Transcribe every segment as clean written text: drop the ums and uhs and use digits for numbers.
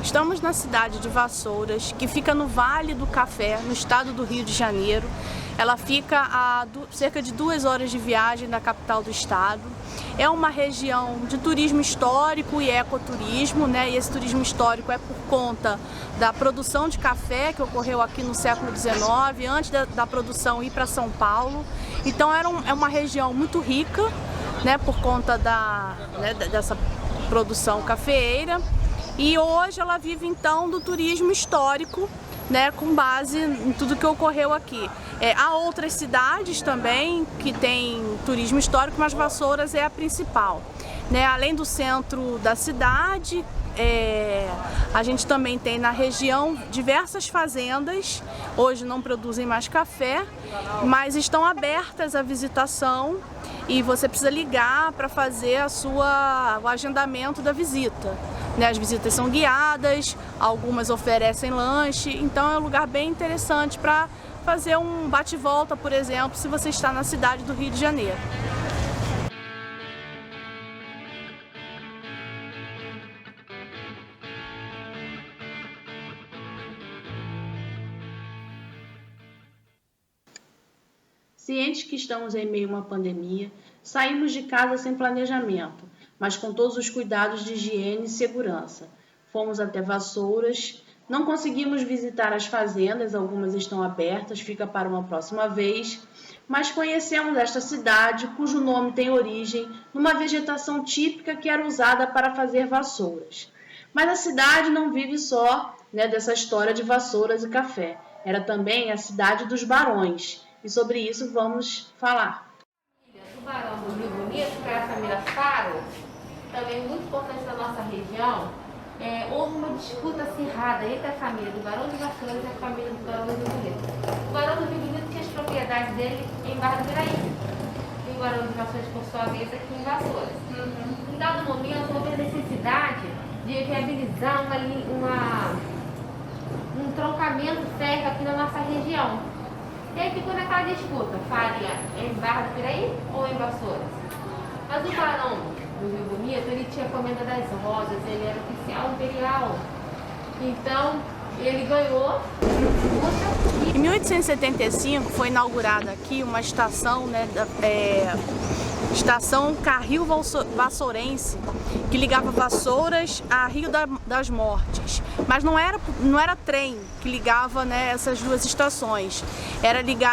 Estamos na cidade de Vassouras, que fica no Vale do Café, no estado do Rio de Janeiro. Ela fica a cerca de 2 horas de viagem da capital do estado. É uma região de turismo histórico e ecoturismo, né? E esse turismo histórico é por conta da produção de café que ocorreu aqui no século XIX, antes da produção ir para São Paulo. Então é uma região muito rica, né? Por conta dessa produção cafeeira. E hoje ela vive então do turismo histórico, né, com base em tudo que ocorreu aqui. Há outras cidades também que têm turismo histórico, mas Vassouras é a principal, né? Além do centro da cidade, a gente também tem na região diversas fazendas. Hoje não produzem mais café, mas estão abertas à visitação e você precisa ligar para fazer o agendamento da visita. As visitas são guiadas, algumas oferecem lanche, então é um lugar bem interessante para fazer um bate-volta, por exemplo, se você está na cidade do Rio de Janeiro. Cientes que estamos em meio a uma pandemia, saímos de casa sem planejamento, mas com todos os cuidados de higiene e segurança. Fomos até Vassouras, não conseguimos visitar as fazendas, algumas estão abertas, fica para uma próxima vez, mas conhecemos esta cidade, cujo nome tem origem numa vegetação típica que era usada para fazer vassouras. Mas a cidade não vive só, dessa história de vassouras e café, era também a cidade dos barões, e sobre isso vamos falar. O Barão do Rio Bonito, que é a família Faro, também muito importante na nossa região. Houve uma disputa acirrada entre a família do Barão de Vassouras e a família do Barão do Rio Bonito. O Barão do Rio Bonito tinha as propriedades dele em Barra do Piraí, e o Barão de Vassouras, por sua vez, aqui em Vassouras. Em dado momento, houve a necessidade de viabilizar um troncamento férreo aqui na nossa região. E aí ficou naquela disputa, faria em Barra do Piraí ou em Vassouras? Mas o Barão do Rio Bonito, ele tinha a Comenda das Rosas, ele era oficial imperial. Então, ele ganhou a disputa. Em 1875 foi inaugurada aqui uma estação, Estação Carril Vassourense, que ligava Vassouras a Rio das Mortes. Mas não era trem que ligava, essas duas estações.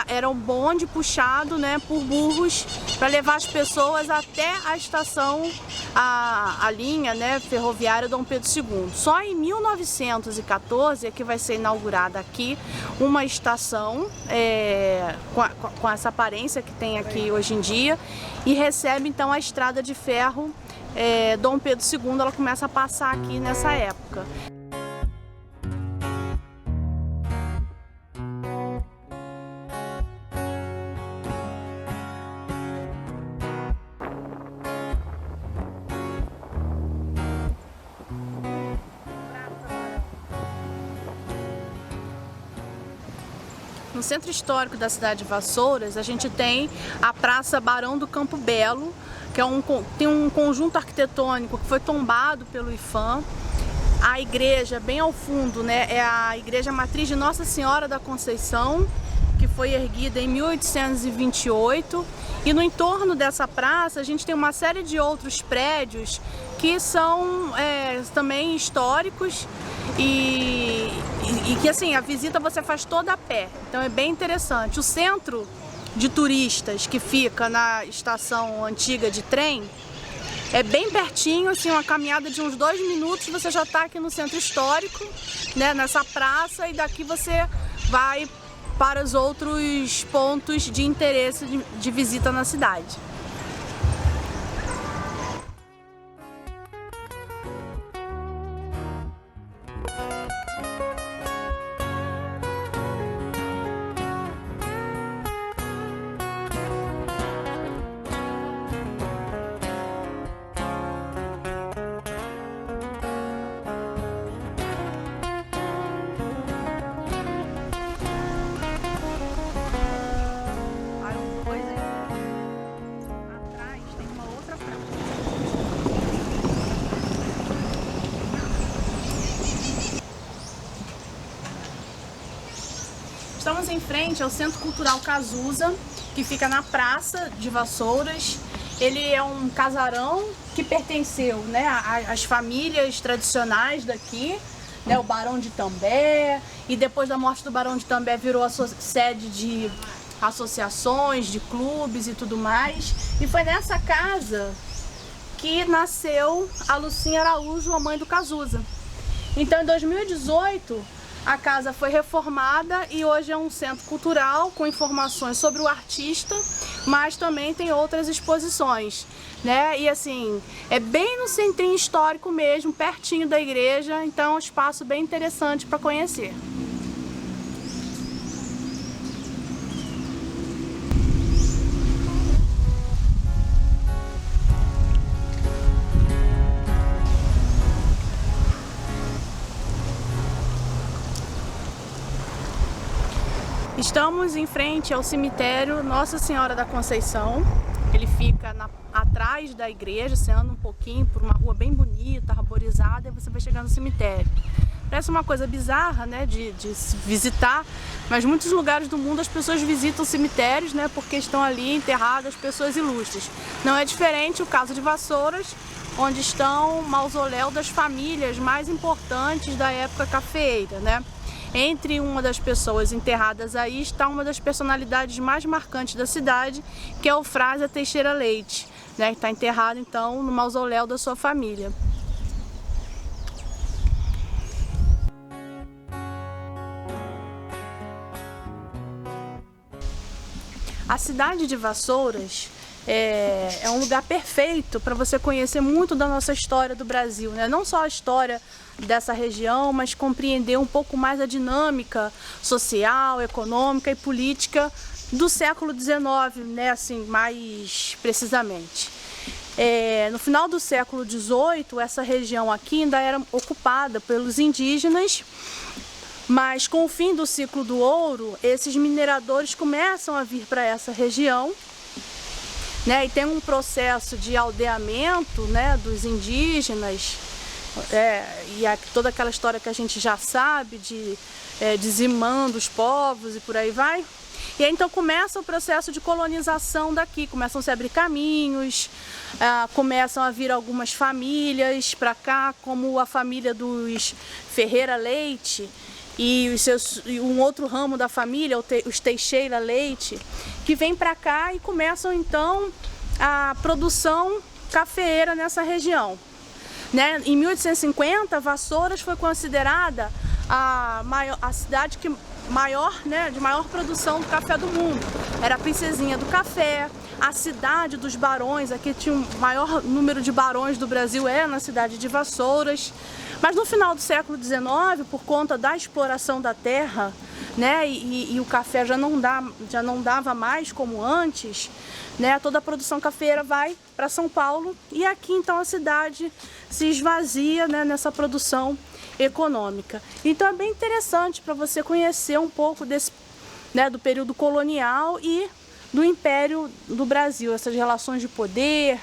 Era um bonde puxado, por burros para levar as pessoas até a estação, a linha, ferroviária Dom Pedro II. Só em 1914 é que vai ser inaugurada aqui uma estação com essa aparência que tem aqui hoje em dia, e recebe então a estrada de ferro Dom Pedro II. Ela começa a passar aqui nessa época. No centro histórico da cidade de Vassouras, a gente tem a Praça Barão do Campo Belo, que tem um conjunto arquitetônico que foi tombado pelo IPHAN. A igreja, bem ao fundo, é a Igreja Matriz de Nossa Senhora da Conceição, que foi erguida em 1828. E no entorno dessa praça, a gente tem uma série de outros prédios que são também históricos e que assim, a visita você faz toda a pé, então é bem interessante. O centro de turistas que fica na estação antiga de trem é bem pertinho, assim, uma caminhada de uns 2 minutos, você já está aqui no centro histórico, nessa praça, e daqui você vai para os outros pontos de interesse de visita na cidade. Estamos em frente ao Centro Cultural Cazuza, que fica na Praça de Vassouras. Ele é um casarão que pertenceu, né, às famílias tradicionais daqui, né, o Barão de També, e depois da morte do Barão de També virou a sede de associações, de clubes e tudo mais. E foi nessa casa que nasceu a Lucinha Araújo, a mãe do Cazuza. Então, em 2018, a casa foi reformada e hoje é um centro cultural com informações sobre o artista, mas também tem outras exposições, né? E assim, é bem no centrinho histórico mesmo, pertinho da igreja, então é um espaço bem interessante para conhecer. Estamos em frente ao cemitério Nossa Senhora da Conceição. Ele fica atrás da igreja, você anda um pouquinho por uma rua bem bonita, arborizada, e você vai chegar no cemitério. Parece uma coisa bizarra, né, de se visitar, mas muitos lugares do mundo as pessoas visitam cemitérios, né, porque estão ali enterradas pessoas ilustres. Não é diferente o caso de Vassouras, onde estão o mausoléu das famílias mais importantes da época cafeeira, né? Entre uma das pessoas enterradas aí está uma das personalidades mais marcantes da cidade, que é o Frázia Teixeira Leite, né, que está enterrado então no mausoléu da sua família. A cidade de Vassouras é um lugar perfeito para você conhecer muito da nossa história do Brasil, né? Não só a história dessa região, mas compreender um pouco mais a dinâmica social, econômica e política do século XIX, né? Assim, mais precisamente. No final do século XVIII, essa região aqui ainda era ocupada pelos indígenas, mas com o fim do ciclo do ouro, esses mineradores começam a vir para essa região, né, e tem um processo de aldeamento, né, dos indígenas, toda aquela história que a gente já sabe, de dizimando os povos e por aí vai. E aí então começa o processo de colonização daqui, começam a se abrir caminhos, começam a vir algumas famílias para cá, como a família dos Ferreira Leite, e um outro ramo da família, os Teixeira Leite, que vem para cá e começam então a produção cafeeira nessa região, né? Em 1850, Vassouras foi considerada a cidade de maior produção do café do mundo. Era a princesinha do café, a cidade dos barões, aqui tinha o maior número de barões do Brasil, na cidade de Vassouras. Mas no final do século XIX, por conta da exploração da terra, né, e o café já não dava mais como antes, né, toda a produção cafeeira vai para São Paulo e aqui então a cidade se esvazia, né, nessa produção econômica. Então é bem interessante para você conhecer um pouco desse, né, do período colonial e do Império do Brasil, essas relações de poder,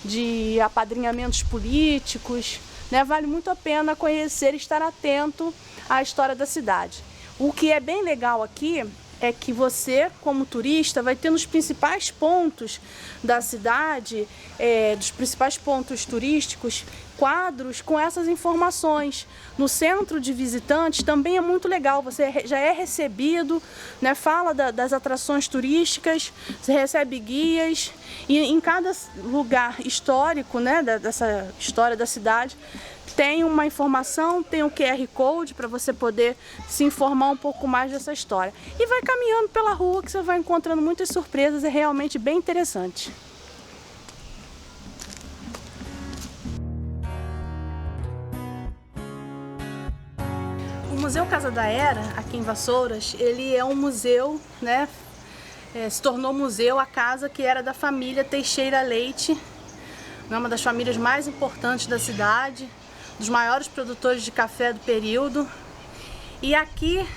de apadrinhamentos políticos, né? Vale muito a pena conhecer e estar atento à história da cidade. O que é bem legal aqui é que você, como turista, vai ter nos principais pontos da cidade, dos principais pontos turísticos, quadros com essas informações. No centro de visitantes também é muito legal, você já é recebido, né, fala das atrações turísticas, você recebe guias, e em cada lugar histórico, né, dessa história da cidade, tem uma informação, tem o QR Code para você poder se informar um pouco mais dessa história. E vai caminhando pela rua que você vai encontrando muitas surpresas, é realmente bem interessante. O Museu Casa da Era, aqui em Vassouras, ele é um museu, né? Se tornou museu a casa que era da família Teixeira Leite, uma das famílias mais importantes da cidade, dos maiores produtores de café do período. E aqui,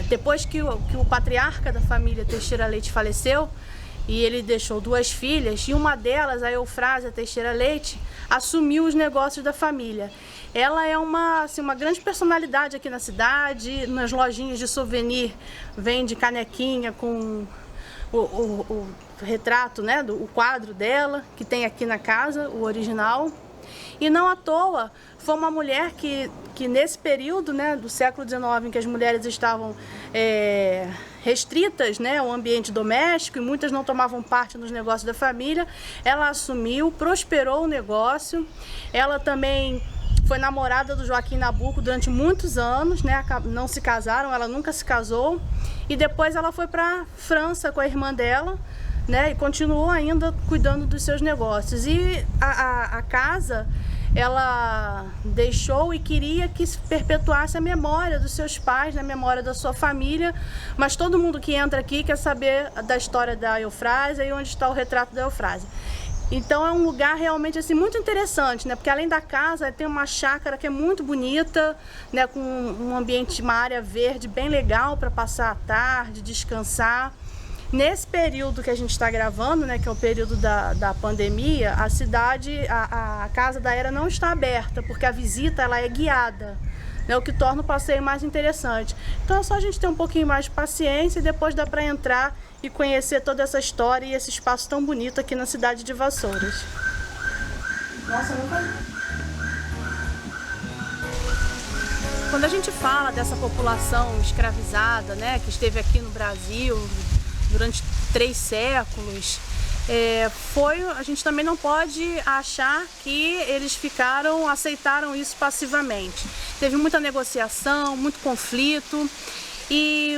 depois que o patriarca da família Teixeira Leite faleceu, e ele deixou duas filhas, e uma delas, a Eufrásia Teixeira Leite, assumiu os negócios da família. Ela é uma grande personalidade aqui na cidade, nas lojinhas de souvenir, vende canequinha com o retrato, né, o quadro dela, que tem aqui na casa, o original. E não à toa, foi uma mulher que nesse período, né, do século XIX, em que as mulheres estavam restritas, né, ao ambiente doméstico e muitas não tomavam parte nos negócios da família, ela assumiu, prosperou o negócio. Ela também foi namorada do Joaquim Nabuco durante muitos anos, né, não se casaram, ela nunca se casou. E depois ela foi para a França com a irmã dela, né, e continuou ainda cuidando dos seus negócios. E a casa, ela deixou e queria que se perpetuasse a memória dos seus pais, a memória da sua família, mas todo mundo que entra aqui quer saber da história da Eufrásia e onde está o retrato da Eufrásia. Então é um lugar realmente assim, muito interessante, né? Porque além da casa tem uma chácara que é muito bonita, né? Com um ambiente, uma área verde bem legal para passar a tarde, descansar. Nesse período que a gente está gravando, né, que é o período da pandemia, a cidade, a Casa da Era não está aberta, porque a visita ela é guiada, né, o que torna o passeio mais interessante. Então é só a gente ter um pouquinho mais de paciência e depois dá para entrar e conhecer toda essa história e esse espaço tão bonito aqui na cidade de Vassouras. Nossa, nunca... Quando a gente fala dessa população escravizada, né, que esteve aqui no Brasil durante 3 séculos, a gente também não pode achar que eles aceitaram isso passivamente. Teve muita negociação, muito conflito, e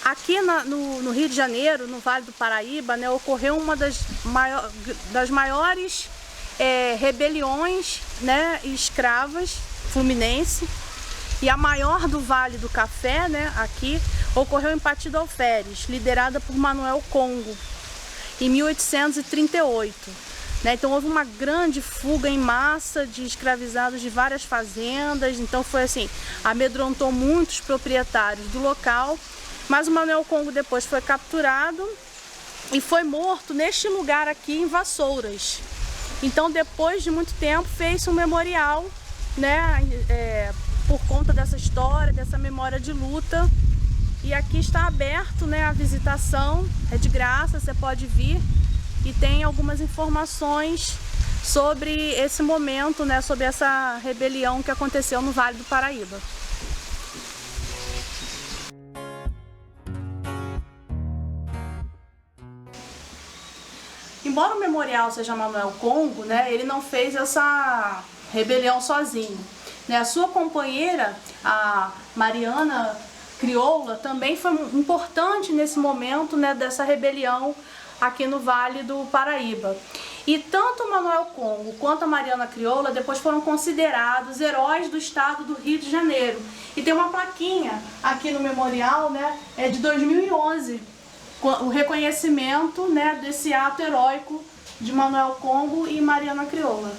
aqui no Rio de Janeiro, no Vale do Paraíba, né, ocorreu uma das maiores rebeliões, né, escravas fluminense. E a maior do Vale do Café, né, aqui, ocorreu em Partido Alferes, liderada por Manuel Congo, em 1838. Né? Então houve uma grande fuga em massa de escravizados de várias fazendas, então foi assim, amedrontou muitos proprietários do local, mas o Manuel Congo depois foi capturado e foi morto neste lugar aqui em Vassouras. Então depois de muito tempo fez-se um memorial, né, por conta dessa história, dessa memória de luta. E aqui está aberto, né, a visitação, é de graça, você pode vir e tem algumas informações sobre esse momento, né, sobre essa rebelião que aconteceu no Vale do Paraíba. Embora o memorial seja Manuel Congo, né, ele não fez essa rebelião sozinho. A sua companheira, a Mariana Crioula, também foi importante nesse momento, né, dessa rebelião aqui no Vale do Paraíba. E tanto o Manuel Congo quanto a Mariana Crioula depois foram considerados heróis do estado do Rio de Janeiro. E tem uma plaquinha aqui no memorial, né, de 2011, o reconhecimento, né, desse ato heróico de Manuel Congo e Mariana Crioula.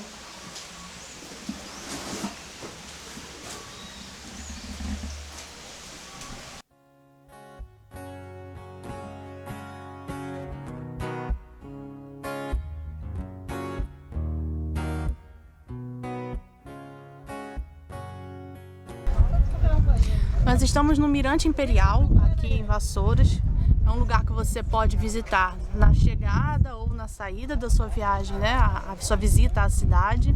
Nós estamos no Mirante Imperial, aqui em Vassouras. É um lugar que você pode visitar na chegada ou na saída da sua viagem, né? A sua visita à cidade.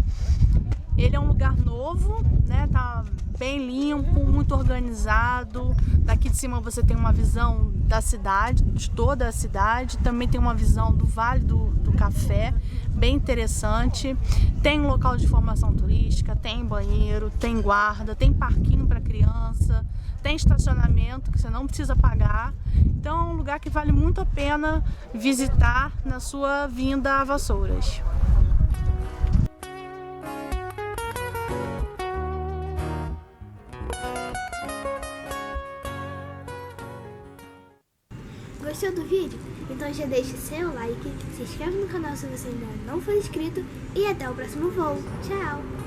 Ele é um lugar novo, né? Tá bem limpo, muito organizado. Daqui de cima você tem uma visão da cidade, de toda a cidade. Também tem uma visão do Vale do Café, bem interessante. Tem um local de formação turística, tem banheiro, tem guarda, tem parquinho para criança, tem estacionamento que você não precisa pagar. Então é um lugar que vale muito a pena visitar na sua vinda a Vassouras. Gostou do vídeo? Então já deixa seu like, se inscreve no canal se você ainda não for inscrito e até o próximo voo. Tchau!